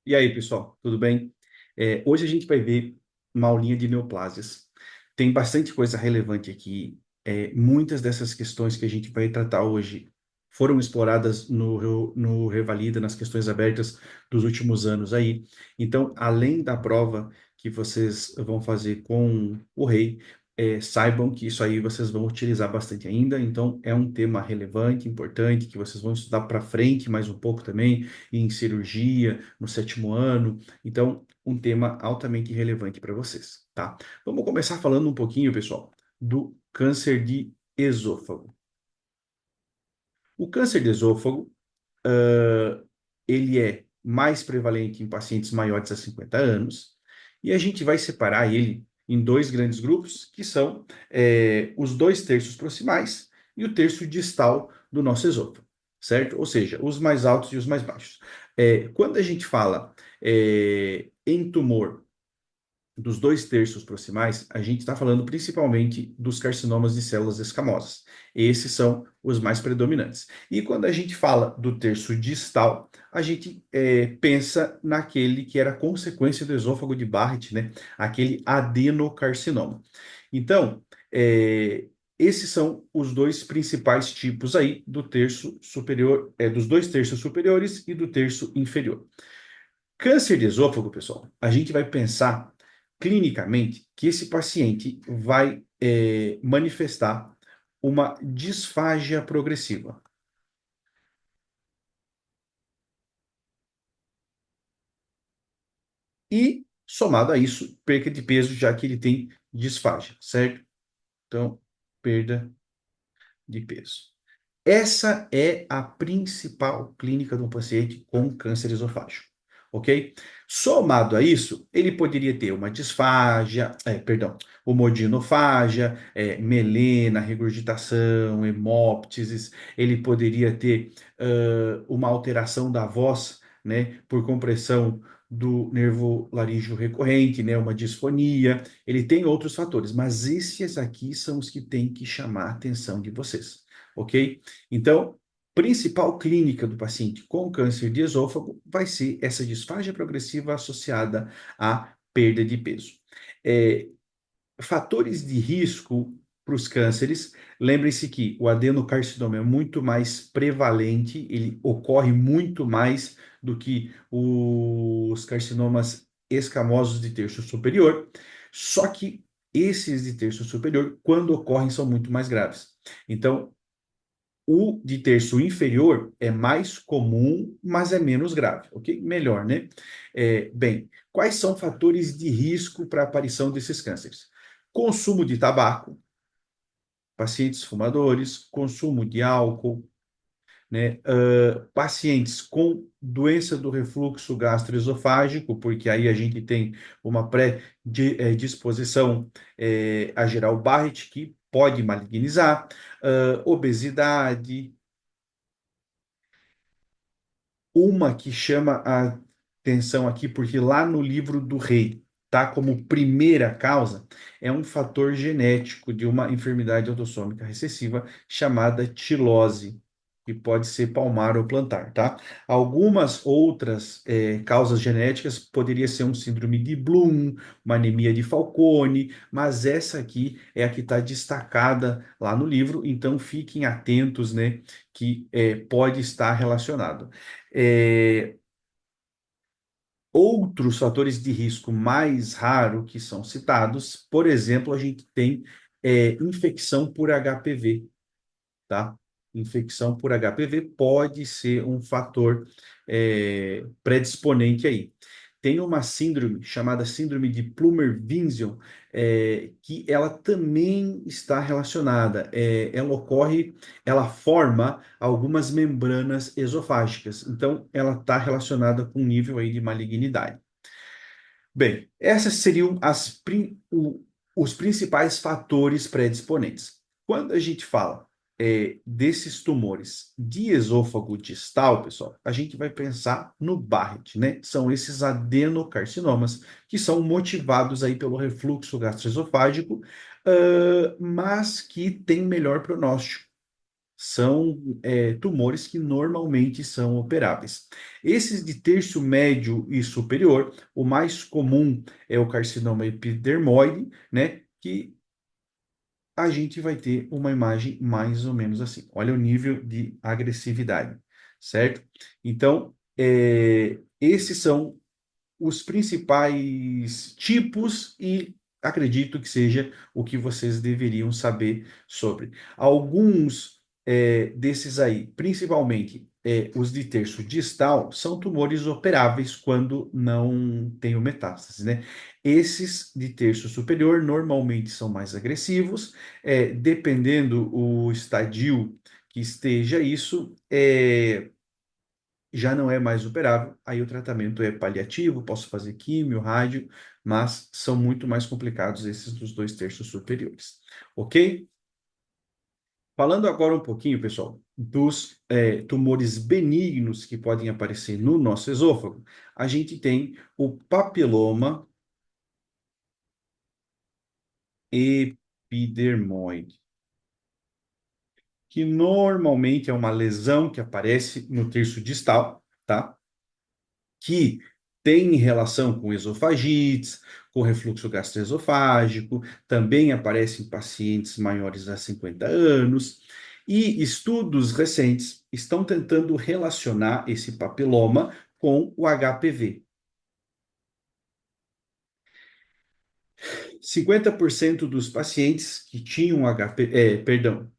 E aí, pessoal, tudo bem? Hoje a gente vai ver uma aulinha de neoplásias. Tem bastante coisa relevante aqui. Muitas dessas questões que a gente vai tratar hoje foram exploradas no Revalida, nas questões abertas dos últimos anos aí. Então, além da prova que vocês vão fazer com o rei, saibam que isso aí vocês vão utilizar bastante ainda. Então, é um tema relevante, importante, que vocês vão estudar para frente mais um pouco também em cirurgia, no sétimo ano. Então, um tema altamente relevante para vocês, tá? Vamos começar falando um pouquinho, pessoal, do câncer de esôfago. O câncer de esôfago, ah, ele é mais prevalente em pacientes maiores a 50 anos, e a gente vai separar ele em dois grandes grupos, que são os dois terços proximais e o terço distal do nosso esôfago, certo? Ou seja, os mais altos e os mais baixos. Quando a gente fala em tumor dos dois terços proximais, a gente está falando principalmente dos carcinomas de células escamosas. Esses são os mais predominantes. E quando a gente fala do terço distal, a gente pensa naquele que era consequência do esôfago de Barrett, né? Aquele adenocarcinoma. Então, esses são os dois principais tipos aí do terço superior, dos dois terços superiores e do terço inferior. Câncer de esôfago, pessoal, a gente vai pensar clinicamente que esse paciente vai manifestar uma disfagia progressiva. E, somado a isso, perca de peso, já que ele tem disfagia, certo? Então, perda de peso. Essa é a principal clínica de um paciente com câncer esofágico, ok? Somado a isso, ele poderia ter uma disfagia, homodinofagia, melena, regurgitação, hemóptises, ele poderia ter uma alteração da voz, né, por compressão do nervo laríngeo recorrente, né, uma disfonia, ele tem outros fatores, mas esses aqui são os que têm que chamar a atenção de vocês, ok? Então, principal clínica do paciente com câncer de esôfago vai ser essa disfagia progressiva associada à perda de peso. É, Fatores de risco para os cânceres, lembrem-se que o adenocarcinoma é muito mais prevalente, ele ocorre muito mais do que os carcinomas escamosos de terço superior, só que esses de terço superior, quando ocorrem, são muito mais graves. Então, o de terço inferior é mais comum, mas é menos grave, ok? Melhor, né? Bem, quais são fatores de risco para a aparição desses cânceres? Consumo de tabaco, pacientes fumadores, consumo de álcool, né? Pacientes com doença do refluxo gastroesofágico, porque aí a gente tem uma predisposição a gerar o Barrett, que pode malignizar, obesidade. Uma que chama a atenção aqui, porque lá no livro do rei, tá como primeira causa, é um fator genético de uma enfermidade autossômica recessiva chamada tilose, que pode ser palmar ou plantar, tá? Algumas outras causas genéticas poderia ser um síndrome de Bloom, uma anemia de Fanconi, mas essa aqui é a que está destacada lá no livro, então fiquem atentos, né, que pode estar relacionado. É, Outros fatores de risco mais raro que são citados, por exemplo, a gente tem infecção por HPV, tá? Infecção por HPV pode ser um fator predisponente aí. Tem uma síndrome chamada síndrome de Plummer-Vinson, que ela também está relacionada. Ela ocorre, ela forma algumas membranas esofágicas. Então, ela está relacionada com um nível aí de malignidade. Bem, essas seriam os principais fatores predisponentes. Quando a gente fala desses tumores de esôfago distal, pessoal, a gente vai pensar no Barrett, né? São esses adenocarcinomas que são motivados aí pelo refluxo gastroesofágico, mas que têm melhor pronóstico, são tumores que normalmente são operáveis. Esses de terço médio e superior, o mais comum é o carcinoma epidermoide, né? Que a gente vai ter uma imagem mais ou menos assim. Olha o nível de agressividade, certo? Então, esses são os principais tipos e acredito que seja o que vocês deveriam saber sobre. Alguns desses aí, principalmente os de terço distal, são tumores operáveis quando não tem o metástase, né? Esses de terço superior normalmente são mais agressivos, dependendo o estadio que esteja isso, já não é mais operável, aí o tratamento é paliativo, posso fazer químio, rádio, mas são muito mais complicados esses dos dois terços superiores, ok? Falando agora um pouquinho, pessoal, dos tumores benignos que podem aparecer no nosso esôfago, a gente tem o papiloma epidermoide, que normalmente é uma lesão que aparece no terço distal, tá? Que tem relação com esofagites, com refluxo gastroesofágico, também aparece em pacientes maiores a 50 anos, e estudos recentes estão tentando relacionar esse papiloma com o HPV. 50% dos pacientes que tinham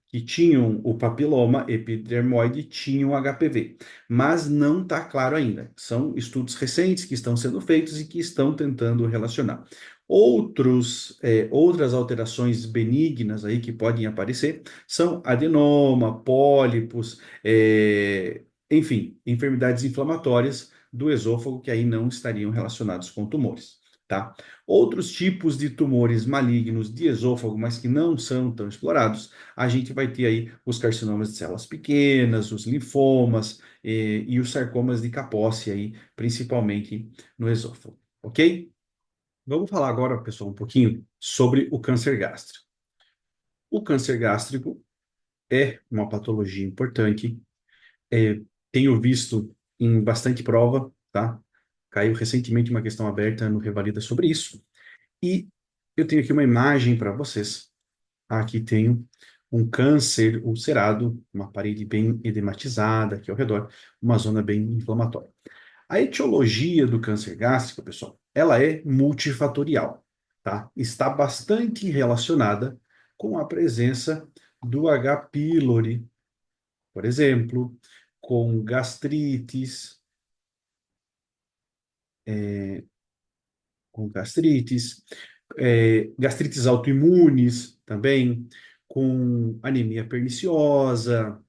que tinham o papiloma epidermoide tinham HPV, mas não está claro ainda. São estudos recentes que estão sendo feitos e que estão tentando relacionar. Outras alterações benignas aí que podem aparecer são adenoma, pólipos, enfim, enfermidades inflamatórias do esôfago que aí não estariam relacionados com tumores, tá? Outros tipos de tumores malignos de esôfago, mas que não são tão explorados, a gente vai ter aí os carcinomas de células pequenas, os linfomas e os sarcomas de Kaposi aí, principalmente no esôfago, ok? Vamos falar agora, pessoal, um pouquinho sobre o câncer gástrico. O câncer gástrico é uma patologia importante, tenho visto em bastante prova, tá? Caiu recentemente uma questão aberta no Revalida sobre isso. E eu tenho aqui uma imagem para vocês. Aqui tenho um câncer ulcerado, uma parede bem edematizada aqui ao redor, uma zona bem inflamatória. A etiologia do câncer gástrico, pessoal, ela é multifatorial, tá? Está bastante relacionada com a presença do H. pylori, por exemplo, com gastrites, com gastrites, gastrites autoimunes também, com anemia perniciosa,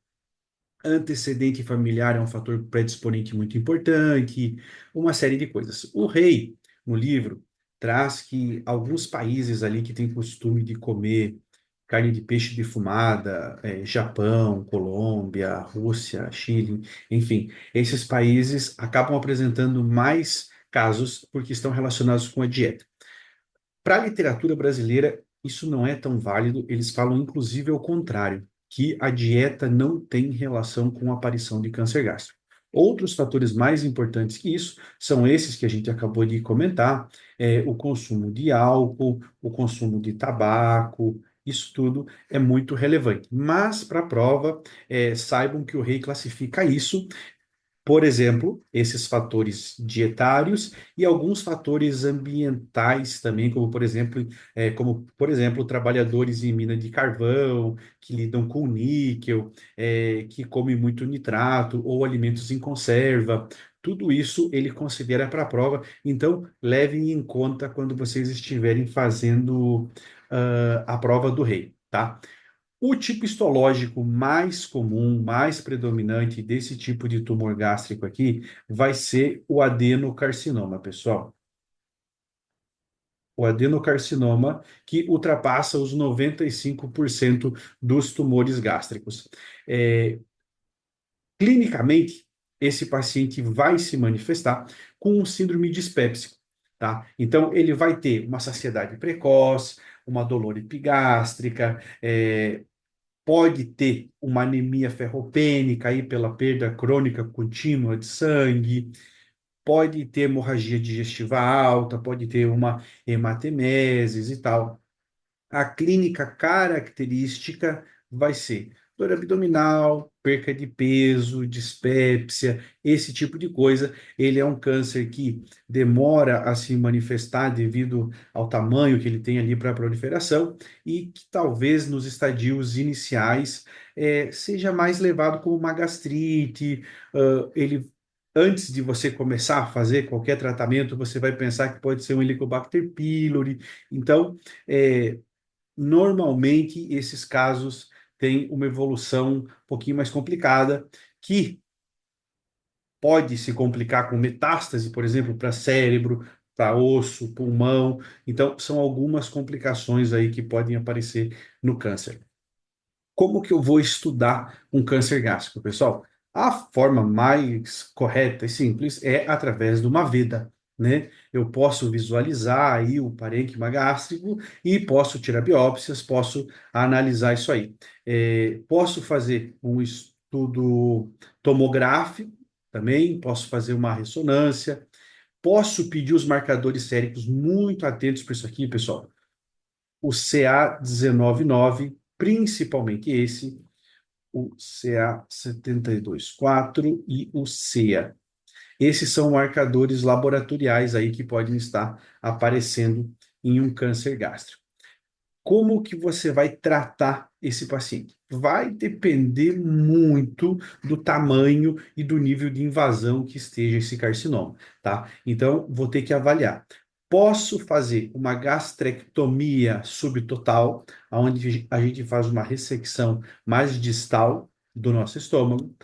antecedente familiar é um fator predisponente muito importante, uma série de coisas. O rei, no livro, traz que alguns países ali que têm costume de comer carne de peixe defumada, Japão, Colômbia, Rússia, Chile, enfim, esses países acabam apresentando mais casos porque estão relacionados com a dieta. Para a literatura brasileira, isso não é tão válido, eles falam inclusive ao contrário, que a dieta não tem relação com a aparição de câncer gástrico. Outros fatores mais importantes que isso são esses que a gente acabou de comentar, o consumo de álcool, o consumo de tabaco, isso tudo é muito relevante. Mas, para a prova, saibam que o rei classifica isso, por exemplo, esses fatores dietários e alguns fatores ambientais também, como por exemplo, trabalhadores em mina de carvão, que lidam com níquel, que comem muito nitrato ou alimentos em conserva. Tudo isso ele considera para a prova, então levem em conta quando vocês estiverem fazendo a prova do rei, tá? O tipo histológico mais comum, mais predominante desse tipo de tumor gástrico aqui vai ser o adenocarcinoma, pessoal. O adenocarcinoma que ultrapassa os 95% dos tumores gástricos. É, Clinicamente, esse paciente vai se manifestar com um síndrome dispépsico, tá? Então, ele vai ter uma saciedade precoce, uma dor epigástrica, pode ter uma anemia ferropênica aí pela perda crônica contínua de sangue, pode ter hemorragia digestiva alta, pode ter uma hematemeses e tal. A clínica característica vai ser dor abdominal, perca de peso, dispepsia, esse tipo de coisa. Ele é um câncer que demora a se manifestar devido ao tamanho que ele tem ali para a proliferação e que talvez nos estadios iniciais seja mais levado como uma gastrite. Ele Antes de você começar a fazer qualquer tratamento, você vai pensar que pode ser um Helicobacter pylori. Então, é, normalmente esses casos têm uma evolução um pouquinho mais complicada, que pode se complicar com metástase, por exemplo, para cérebro, para osso, pulmão. Então, são algumas complicações aí que podem aparecer no câncer. Como que eu vou estudar um câncer gástrico, pessoal? A forma mais correta e simples é através de uma veda, né? Eu posso visualizar aí o parênquima gástrico e posso tirar biópsias, posso analisar isso aí. Posso fazer um estudo tomográfico também, posso fazer uma ressonância, posso pedir os marcadores séricos muito atentos para isso aqui, pessoal. O CA199, principalmente esse, o CA72.4 e o CEA. Esses são marcadores laboratoriais aí que podem estar aparecendo em um câncer gástrico. Como que você vai tratar esse paciente? Vai depender muito do tamanho e do nível de invasão que esteja esse carcinoma, tá? Então, vou ter que avaliar. Posso fazer uma gastrectomia subtotal, onde a gente faz uma ressecção mais distal do nosso estômago.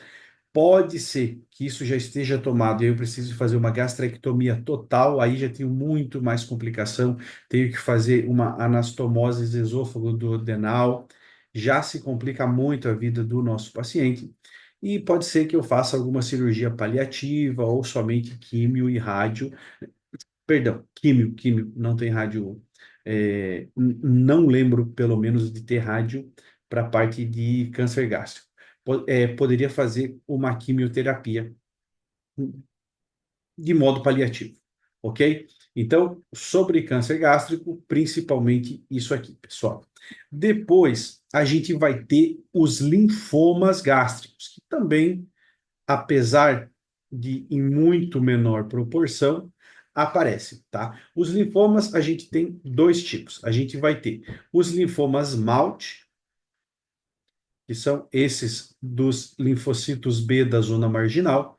Pode ser que isso já esteja tomado e eu preciso fazer uma gastrectomia total, aí já tenho muito mais complicação, tenho que fazer uma anastomose esôfago-duodenal, já se complica muito a vida do nosso paciente. E pode ser que eu faça alguma cirurgia paliativa ou somente químio e rádio. Perdão, químio, não tem rádio. Não lembro, pelo menos, de ter rádio para a parte de câncer gástrico. Poderia fazer uma quimioterapia de modo paliativo, ok? Então, sobre câncer gástrico, principalmente isso aqui, pessoal. Depois, a gente vai ter os linfomas gástricos, que também, apesar de em muito menor proporção, aparecem, tá? Os linfomas, a gente tem dois tipos. A gente vai ter os linfomas MALT, que são esses dos linfocitos B da zona marginal,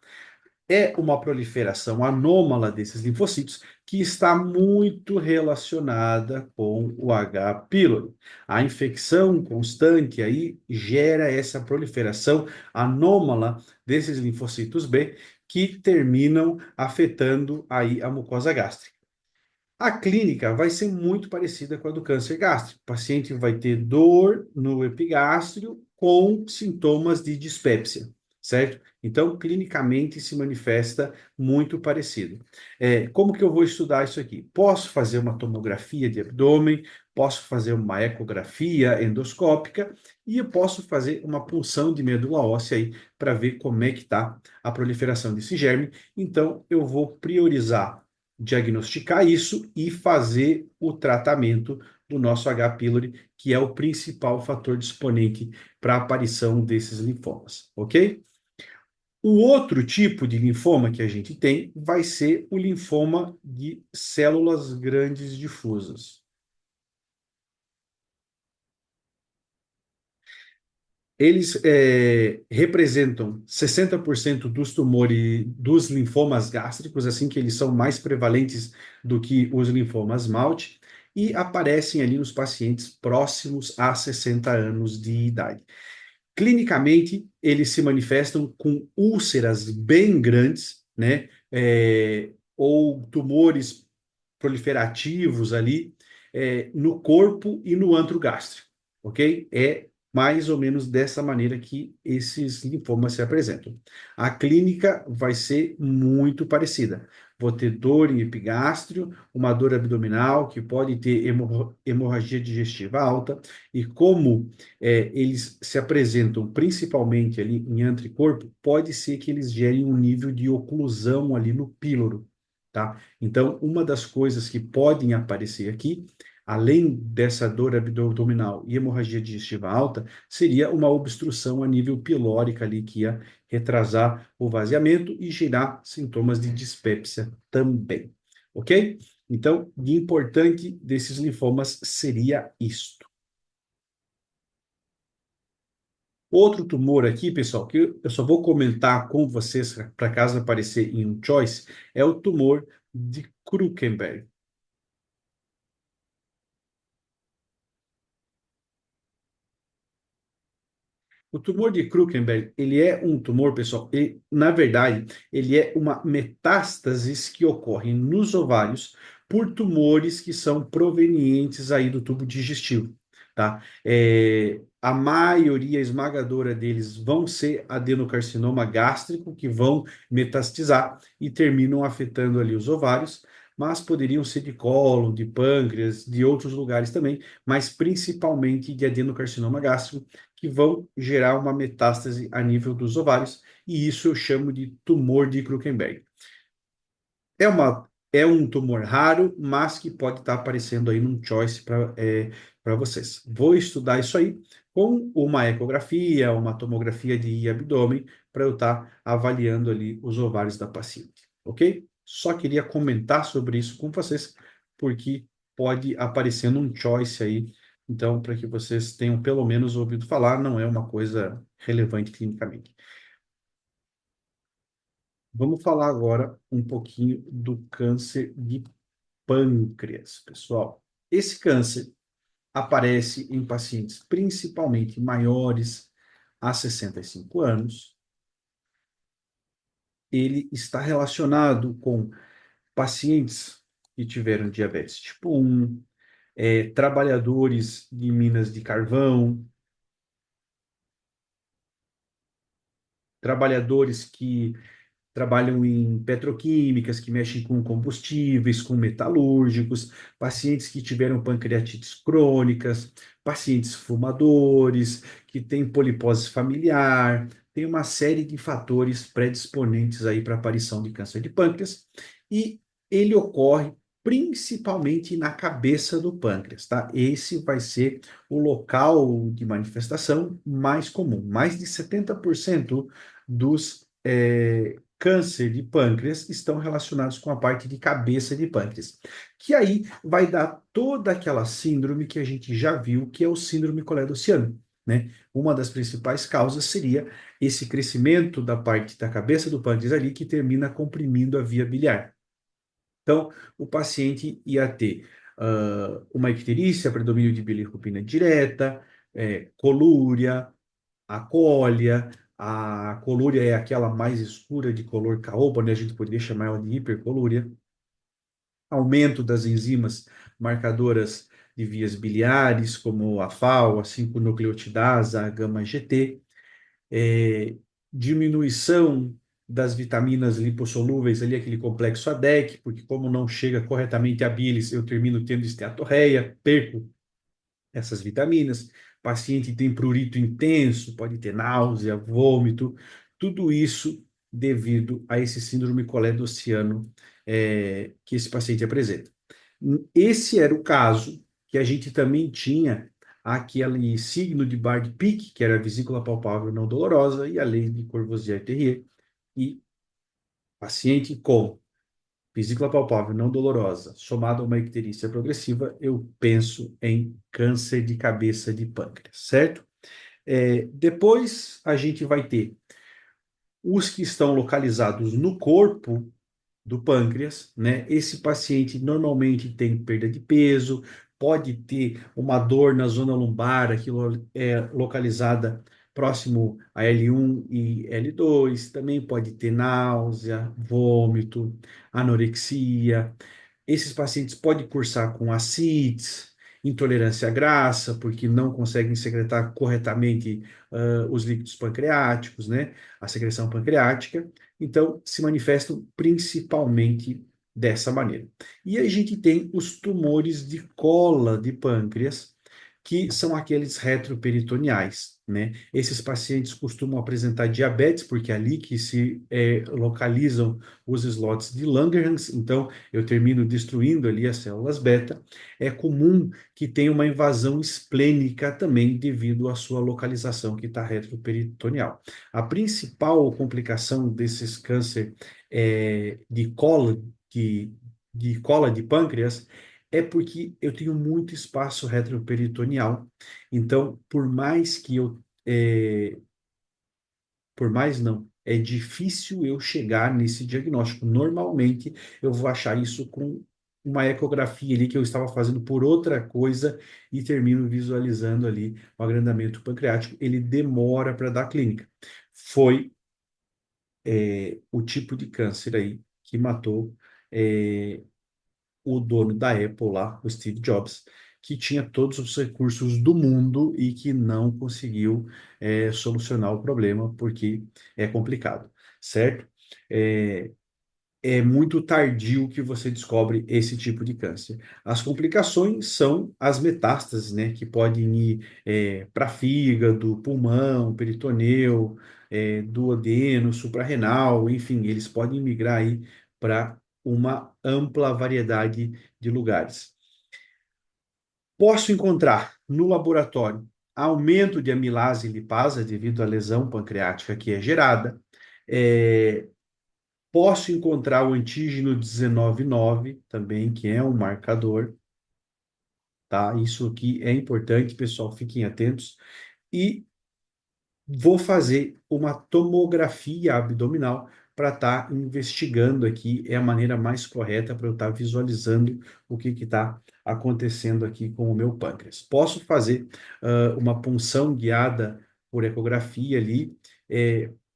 é uma proliferação anômala desses linfocitos que está muito relacionada com o H. pylori. A infecção constante aí gera essa proliferação anômala desses linfocitos B que terminam afetando aí a mucosa gástrica. A clínica vai ser muito parecida com a do câncer gástrico. O paciente vai ter dor no epigastrio com sintomas de dispepsia, certo? Então, clinicamente se manifesta muito parecido. Como que eu vou estudar isso aqui? Posso fazer uma tomografia de abdômen, posso fazer uma ecografia endoscópica e eu posso fazer uma punção de medula óssea aí para ver como é que está a proliferação desse germe. Então, eu vou priorizar diagnosticar isso e fazer o tratamento do nosso H. pylori, que é o principal fator disponente para a aparição desses linfomas, ok? O outro tipo de linfoma que a gente tem vai ser o linfoma de células grandes difusas. Eles representam 60% dos tumores, dos linfomas gástricos, assim que eles são mais prevalentes do que os linfomas MALT, e aparecem ali nos pacientes próximos a 60 anos de idade. Clinicamente, eles se manifestam com úlceras bem grandes, né? Ou tumores proliferativos ali, no corpo e no antro gástrico, ok? É mais ou menos dessa maneira que esses linfomas se apresentam. A clínica vai ser muito parecida. vou ter dor em epigástrio, uma dor abdominal, que pode ter hemorragia digestiva alta, e como eles se apresentam principalmente ali em anticorpo, pode ser que eles gerem um nível de oclusão ali no píloro, tá? Então, uma das coisas que podem aparecer aqui, além dessa dor abdominal e hemorragia digestiva alta, seria uma obstrução a nível pilórica ali, que ia retrasar o vaziamento e gerar sintomas de dispepsia também, ok? Então, de importante desses linfomas seria isto. Outro tumor aqui, pessoal, que eu só vou comentar com vocês para caso aparecer em um choice, é o tumor de Krukenberg. O tumor de Krukenberg, ele é um tumor, pessoal, e, na verdade, ele é uma metástase que ocorre nos ovários por tumores que são provenientes aí do tubo digestivo, tá? A maioria esmagadora deles vão ser adenocarcinoma gástrico, que vão metastizar e terminam afetando ali os ovários, mas poderiam ser de cólon, de pâncreas, de outros lugares também, mas principalmente de adenocarcinoma gástrico, que vão gerar uma metástase a nível dos ovários, e isso eu chamo de tumor de Krukenberg. É um tumor raro, mas que pode estar aparecendo aí num choice para vocês. Vou estudar isso aí com uma ecografia, uma tomografia de abdômen, para eu estar avaliando ali os ovários da paciente, ok? Só queria comentar sobre isso com vocês, porque pode aparecer num choice aí, então, para que vocês tenham pelo menos ouvido falar, não é uma coisa relevante clinicamente. Vamos falar agora um pouquinho do câncer de pâncreas, pessoal. Esse câncer aparece em pacientes principalmente maiores a 65 anos. Ele está relacionado com pacientes que tiveram diabetes tipo 1, trabalhadores de minas de carvão, trabalhadores que trabalham em petroquímicas, que mexem com combustíveis, com metalúrgicos, pacientes que tiveram pancreatites crônicas, pacientes fumadores, que têm polipose familiar, tem uma série de fatores predisponentes aí para a aparição de câncer de pâncreas, e ele ocorre principalmente na cabeça do pâncreas, tá? Esse vai ser o local de manifestação mais comum. Mais de 70% dos câncer de pâncreas estão relacionados com a parte de cabeça de pâncreas, que aí vai dar toda aquela síndrome que a gente já viu, que é o síndrome coledociano, né? Uma das principais causas seria esse crescimento da parte da cabeça do pâncreas ali, que termina comprimindo a via biliar. Então, o paciente ia ter uma icterícia, predomínio de bilirrubina direta, colúria, acólia. A colúria é aquela mais escura de color caoba, né? A gente poderia chamar ela de hipercolúria. Aumento das enzimas marcadoras de vias biliares, como a FAO, a 5-nucleotidase, a gama-GT, é, diminuição das vitaminas lipossolúveis, ali aquele complexo ADEC, porque como não chega corretamente a bilis, eu termino tendo esteatorreia, perco essas vitaminas. Paciente tem prurito intenso, pode ter náusea, vômito, tudo isso devido a esse síndrome coledociano que esse paciente apresenta. Esse era o caso que a gente também tinha aquele signo de Bardet-Pick, que era a vesícula palpável não dolorosa, e a lei de Courvoisier-Terrier, e paciente com vesícula palpável não dolorosa, somado a uma icterícia progressiva, eu penso em câncer de cabeça de pâncreas, certo? Depois a gente vai ter os que estão localizados no corpo do pâncreas, né? Esse paciente normalmente tem perda de peso, pode ter uma dor na zona lombar, aquilo é localizada próximo a L1 e L2, também pode ter náusea, vômito, anorexia. Esses pacientes podem cursar com ascites, intolerância à graxa, porque não conseguem secretar corretamente os líquidos pancreáticos, né? A secreção pancreática. Então, se manifestam principalmente dessa maneira. E a gente tem os tumores de cola de pâncreas, que são aqueles retroperitoneais, né? Esses pacientes costumam apresentar diabetes, porque é ali que se localizam os slots de Langerhans, então eu termino destruindo ali as células beta. É comum que tenha uma invasão esplênica também devido à sua localização que está retroperitoneal. A principal complicação desses câncer de colo, de cola de pâncreas, é porque eu tenho muito espaço retroperitoneal. Então, por mais não, é difícil eu chegar nesse diagnóstico. Normalmente, eu vou achar isso com uma ecografia ali que eu estava fazendo por outra coisa e termino visualizando ali o agrandamento pancreático. Ele demora para dar clínica. Foi o tipo de câncer aí que matou é, o dono da Apple lá, o Steve Jobs, que tinha todos os recursos do mundo e que não conseguiu solucionar o problema porque é complicado, certo? É, é muito tardio que você descobre esse tipo de câncer. As complicações são as metástases, né, que podem ir para fígado, pulmão, peritoneu, duodeno, suprarrenal, enfim, eles podem migrar aí para uma ampla variedade de lugares. Posso encontrar no laboratório aumento de amilase e lipase devido à lesão pancreática que é gerada. É, Posso encontrar o antígeno 19,9 também, que é um marcador, tá? Isso aqui é importante, pessoal, fiquem atentos. E vou fazer uma tomografia abdominal para estar investigando aqui, é a maneira mais correta para eu estar visualizando o que está acontecendo aqui com o meu pâncreas. Posso fazer uma punção guiada por ecografia ali,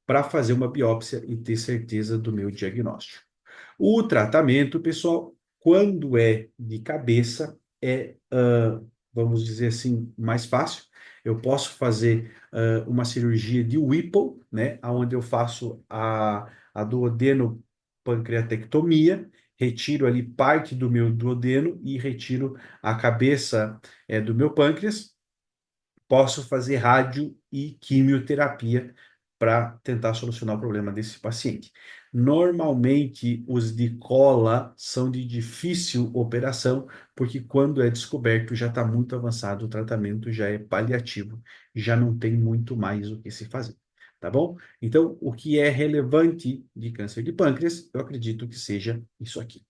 para fazer uma biópsia e ter certeza do meu diagnóstico. O tratamento, pessoal, quando é de cabeça, vamos dizer assim, mais fácil. Eu posso fazer uma cirurgia de Whipple, né, onde eu faço a duodenopancreatectomia, retiro ali parte do meu duodeno e retiro a cabeça do meu pâncreas. Posso fazer rádio e quimioterapia para tentar solucionar o problema desse paciente. Normalmente, os de cola são de difícil operação, porque quando é descoberto já está muito avançado, o tratamento já é paliativo, já não tem muito mais o que se fazer. Tá bom? Então, o que é relevante de câncer de pâncreas, eu acredito que seja isso aqui.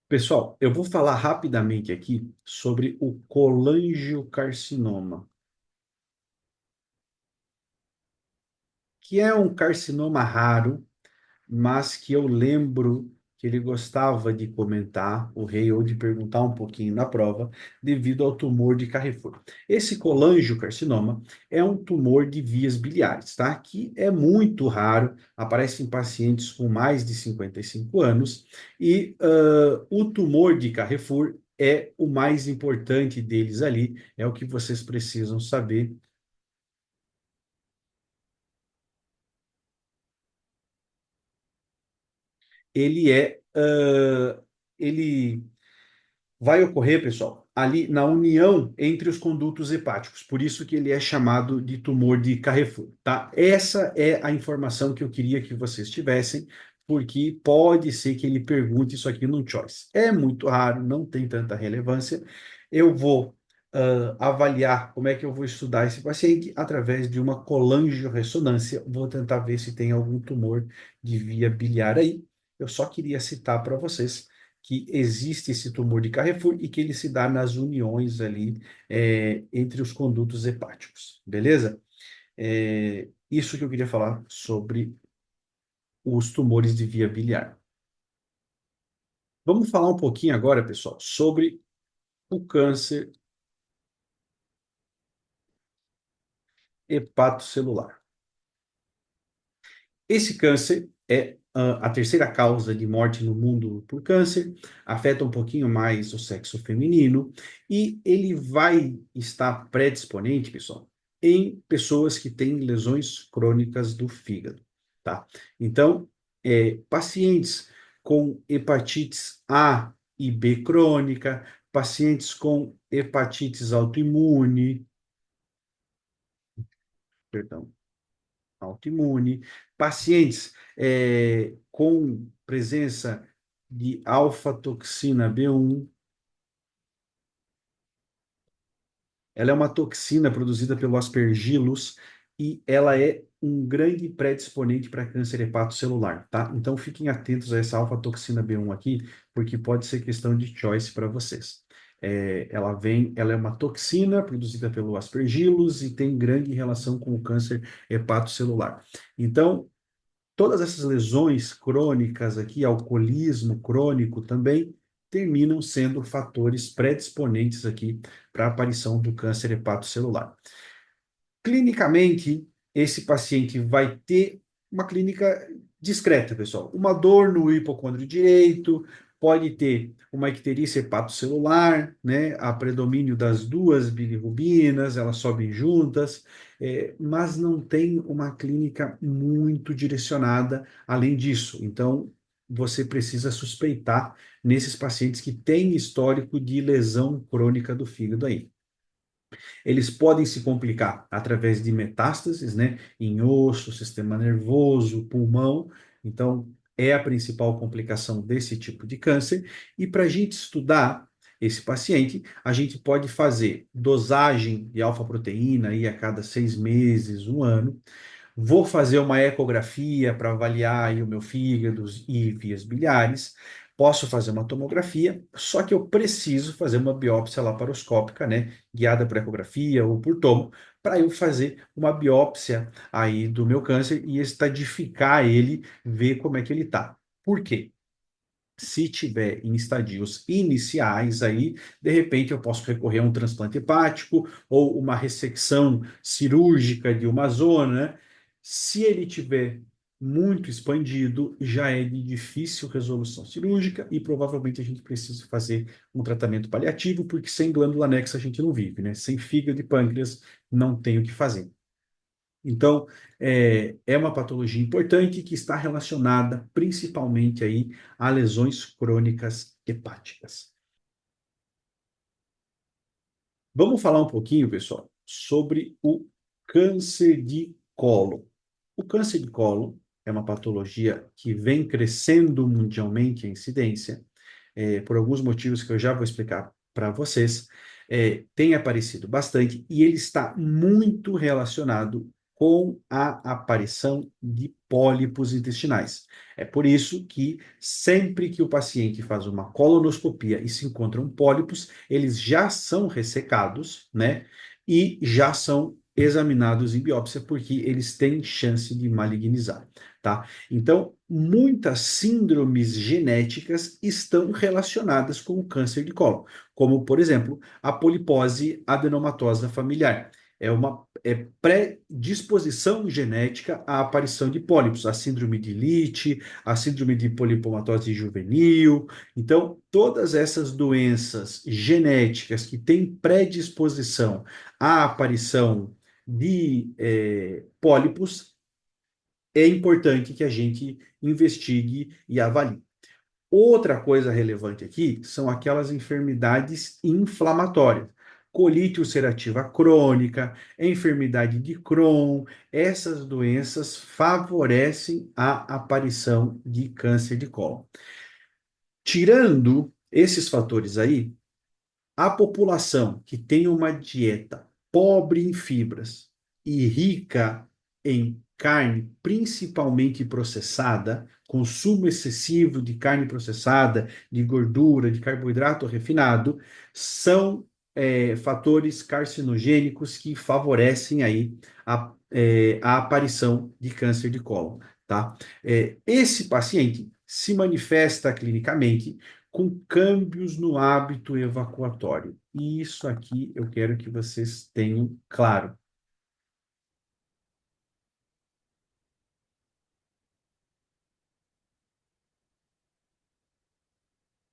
Pessoal, eu vou falar rapidamente aqui sobre o colangiocarcinoma, que é um carcinoma raro, mas que eu lembro que ele gostava de comentar, o rei, ou de perguntar um pouquinho na prova, devido ao tumor de Carrefour. Esse colangiocarcinoma é um tumor de vias biliares, tá? Que é muito raro, aparece em pacientes com mais de 55 anos, e o tumor de Carrefour é o mais importante deles ali, é o que vocês precisam saber. Ele é, ele vai ocorrer, pessoal, ali na união entre os condutos hepáticos. Por isso que ele é chamado de tumor de Carrefour, tá? Essa é a informação que eu queria que vocês tivessem, porque pode ser que ele pergunte isso aqui no Choice. É muito raro, não tem tanta relevância. Eu vou avaliar como é que eu vou estudar esse paciente através de uma colangiorressonância. Vou tentar ver se tem algum tumor de via biliar aí. Eu só queria citar para vocês que existe esse tumor de Carrefour e que ele se dá nas uniões ali entre os condutos hepáticos, beleza? Isso que eu queria falar sobre os tumores de via biliar. Vamos falar um pouquinho agora, pessoal, sobre o câncer hepatocelular. Esse câncer é a terceira causa de morte no mundo por câncer, afeta um pouquinho mais o sexo feminino e ele vai estar predisponente, pessoal, em pessoas que têm lesões crônicas do fígado, tá? Então, pacientes com hepatites A e B crônica, pacientes com hepatites autoimune, perdão, autoimune, pacientes com presença de alfa-toxina B1. Ela é uma toxina produzida pelo aspergillus e ela é um grande predisponente para câncer hepatocelular, tá? Então fiquem atentos a essa alfa-toxina B1 aqui, porque pode ser questão de choice para vocês. Ela é uma toxina produzida pelo aspergillus e tem grande relação com o câncer hepatocelular. Então, todas essas lesões crônicas aqui, alcoolismo crônico também, terminam sendo fatores predisponentes aqui para a aparição do câncer hepatocelular. Clinicamente, esse paciente vai ter uma clínica discreta, pessoal. Uma dor no hipocôndrio direito, pode ter uma icterícia hepatocelular, né? A predomínio das duas bilirrubinas, elas sobem juntas, mas não tem uma clínica muito direcionada além disso. Então, você precisa suspeitar nesses pacientes que têm histórico de lesão crônica do fígado aí. Eles podem se complicar através de metástases, né, em osso, sistema nervoso, pulmão. Então, é a principal complicação desse tipo de câncer. E para a gente estudar esse paciente, a gente pode fazer dosagem de alfa-proteína aí a cada 6 meses, um ano. Vou fazer uma ecografia para avaliar aí o meu fígado e vias biliares. Posso fazer uma tomografia, só que eu preciso fazer uma biópsia laparoscópica, né? Guiada por ecografia ou por tomo, para eu fazer uma biópsia aí do meu câncer e estadificar ele, ver como é que ele tá. Por quê? Se tiver em estadios iniciais aí, de repente eu posso recorrer a um transplante hepático ou uma ressecção cirúrgica de uma zona, né? Se ele tiver muito expandido, já é de difícil resolução cirúrgica e provavelmente a gente precisa fazer um tratamento paliativo, porque sem glândula anexa a gente não vive, né? Sem fígado e pâncreas não tem o que fazer. Então, é uma patologia importante que está relacionada principalmente aí a lesões crônicas hepáticas. Vamos falar um pouquinho, pessoal, sobre o câncer de colo. O câncer de colo é uma patologia que vem crescendo mundialmente a incidência, por alguns motivos que eu já vou explicar para vocês, tem aparecido bastante e ele está muito relacionado com a aparição de pólipos intestinais. É por isso que sempre que o paciente faz uma colonoscopia e se encontram pólipos, eles já são ressecados, né? E já são examinados em biópsia porque eles têm chance de malignizar, tá? Então, muitas síndromes genéticas estão relacionadas com o câncer de colo, como, por exemplo, a polipose adenomatosa familiar. É uma predisposição genética à aparição de pólipos, a síndrome de Litt, a síndrome de polipomatose juvenil. Então, todas essas doenças genéticas que têm predisposição à aparição de pólipos, é importante que a gente investigue e avalie. Outra coisa relevante aqui são aquelas enfermidades inflamatórias. Colite ulcerativa crônica, enfermidade de Crohn, essas doenças favorecem a aparição de câncer de colo. Tirando esses fatores aí, a população que tem uma dieta pobre em fibras e rica em carne, principalmente processada, consumo excessivo de carne processada, de gordura, de carboidrato refinado, são fatores carcinogênicos que favorecem aí a aparição de câncer de cólon, tá? Esse paciente se manifesta clinicamente com câmbios no hábito evacuatório. E isso aqui eu quero que vocês tenham claro.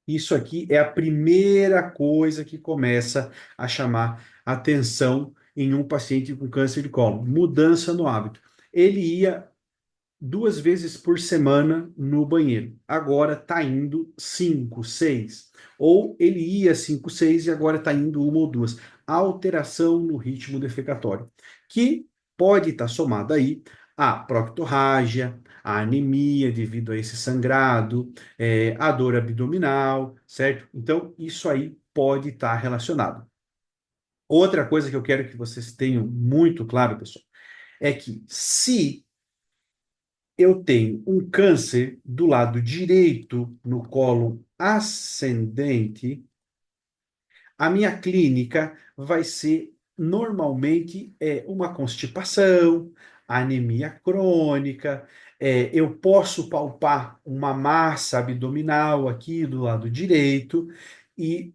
Isso aqui é a primeira coisa que começa a chamar atenção em um paciente com câncer de colo. Mudança no hábito. Ele ia 2 vezes por semana no banheiro. Agora está indo 5, 6. Ou ele ia 5, 6 e agora está indo uma ou duas. Alteração no ritmo defecatório, que pode estar somada aí à proctorrágia, à anemia devido a esse sangrado, a dor abdominal, certo? Então, isso aí pode estar relacionado. Outra coisa que eu quero que vocês tenham muito claro, pessoal, é que se eu tenho um câncer do lado direito no colo ascendente, a minha clínica vai ser normalmente uma constipação, anemia crônica, eu posso palpar uma massa abdominal aqui do lado direito e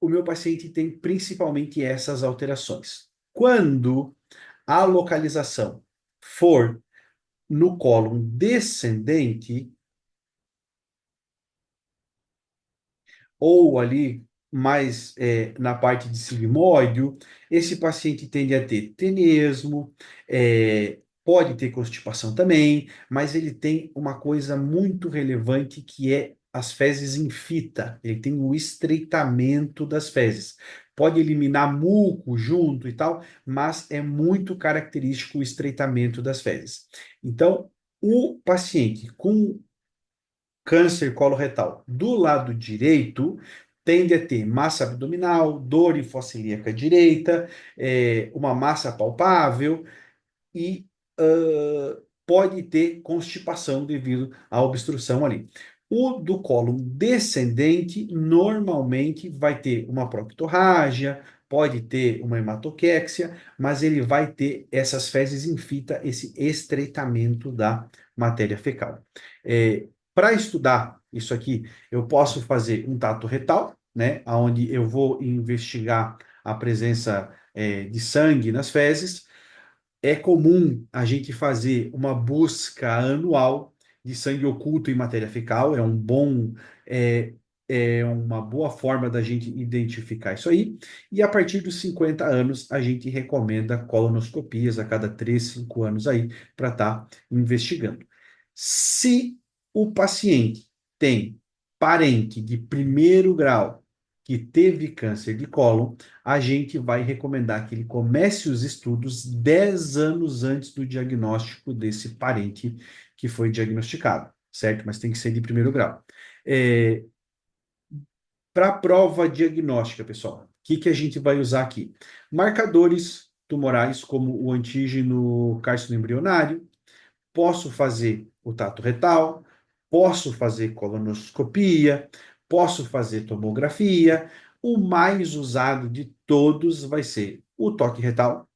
o meu paciente tem principalmente essas alterações. Quando a localização for no colo descendente, ou ali mais na parte de sigmoide, esse paciente tende a ter tenesmo, pode ter constipação também, mas ele tem uma coisa muito relevante que é as fezes em fita, ele tem o estreitamento das fezes. Pode eliminar muco junto e tal, mas é muito característico o estreitamento das fezes. Então, o paciente com câncer coloretal do lado direito tende a ter massa abdominal, dor hipossilíaca direita, uma massa palpável e pode ter constipação devido à obstrução ali. O do colo descendente normalmente vai ter uma proctorrágia, pode ter uma hematoquexia, mas ele vai ter essas fezes em fita, esse estreitamento da matéria fecal. Para estudar isso aqui, eu posso fazer um tato retal, né, onde eu vou investigar a presença de sangue nas fezes. É comum a gente fazer uma busca anual de sangue oculto em matéria fecal, é, é uma boa forma da gente identificar isso aí. E a partir dos 50 anos, a gente recomenda colonoscopias a cada 3, 5 anos aí para estar investigando. Se o paciente tem parente de primeiro grau que teve câncer de cólon, a gente vai recomendar que ele comece os estudos 10 anos antes do diagnóstico desse parente que foi diagnosticado, certo? Mas tem que ser de primeiro grau. Para a prova diagnóstica, pessoal, o que a gente vai usar aqui? Marcadores tumorais, como o antígeno carcinoembrionário, posso fazer o tato retal, posso fazer colonoscopia, posso fazer tomografia. O mais usado de todos vai ser o toque retal,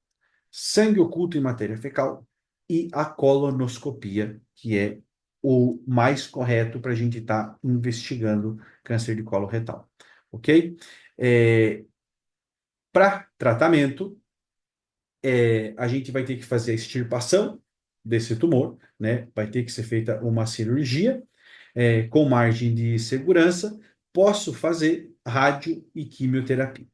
sangue oculto em matéria fecal e a colonoscopia, que é o mais correto para a gente estar investigando câncer de colo retal, ok? Para tratamento, a gente vai ter que fazer a extirpação desse tumor, né? Vai ter que ser feita uma cirurgia, com margem de segurança. Posso fazer rádio e quimioterapia.